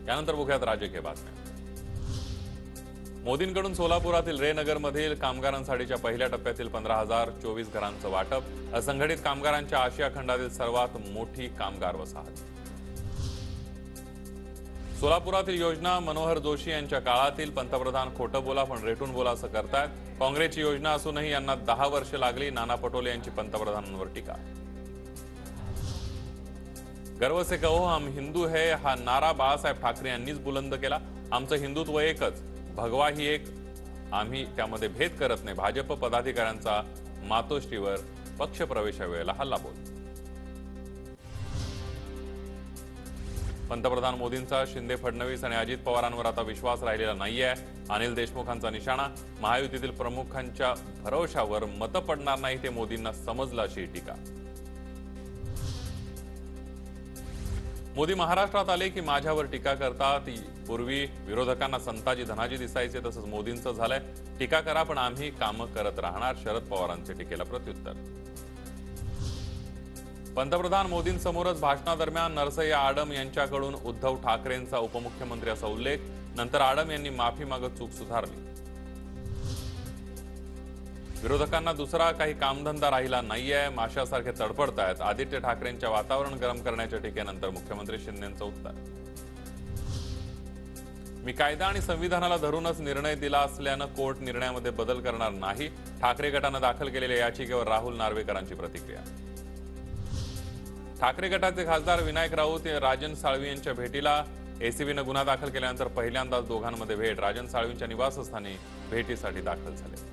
यानंतर बघूयात राजकीय बातम्या। मोदींकडून सोलापुरातील रे नगरमधील कामगारांसाठीच्या पहिल्या टप्प्यातील 15,024 घरांचं वाटप। असंघटित कामगारांच्या आशिया खंडातील सर्वात मोठी कामगार वसाहत। सोलापुरातील योजना मनोहर जोशी यांच्या काळातील। पंतप्रधान खोटं बोला पण रेटून बोला असं करतायत। काँग्रेसची योजना असूनही यांना 10 वर्ष लागली। नाना पटोले यांची पंतप्रधानांवर टीका। गर्व से कहो हम हिंदू है हा नारा बाळासाहेब ठाकरे यांनीच बुलंद केला। आमचं हिंदुत्व एकच, भगवा ही एक, आम्ही त्यामध्ये भेद करत नाही। भाजप पदाधिकाऱ्यांचा मातोश्रीवर पक्ष प्रवेशावेळेला हल्लाबोल। पंतप्रधान मोदींचा शिंदे फडणवीस आणि अजित पवारांवर आता विश्वास राहिलेला नाहीये। अनिल देशमुखांचा निशाणा। महायुतीतील प्रमुखांच्या भरवशावर मतं पडणार नाही ते मोदींना समजलं अशी टीका। मोदी महाराष्ट्रात आले की माझ्यावर टीका करतात। पूर्वी विरोधकांना संताजी धनाजी दिसायचे, तसंच मोदींचं झालंय। टीका करा पण आम्ही कामं करत राहणार। शरद पवारांच्या टीकेला प्रत्युत्तर। पंतप्रधान मोदींसमोरच भाषणादरम्यान नरसय्य आडम यांच्याकडून उद्धव ठाकरेंचा उपमुख्यमंत्री असा उल्लेख। नंतर आडम यांनी माफी मागत चूक सुधारली। विरोधकांना दुसरा काही कामधंदा राहिला नाहीये, माशासारखे तडफडतायत। आदित्य ठाकरेंच्या वातावरण गरम करण्याच्या टीकेनंतर मुख्यमंत्री शिंदेंचं उत्तर। मी कायदा आणि संविधानाला धरूनच निर्णय दिला असल्यानं कोर्ट निर्णयामध्ये बदल करणार नाही। ठाकरे गटानं दाखल केलेल्या याचिकेवर राहुल नार्वेकरांची प्रतिक्रिया। ठाकरे गटाचे खासदार विनायक राऊत राजन साळवी यांच्या भेटीला। एसीबीनं गुन्हा दाखल केल्यानंतर पहिल्यांदाच दोघांमध्ये भेट। राजन साळवींच्या निवासस्थानी भेटीसाठी दाखल झाले।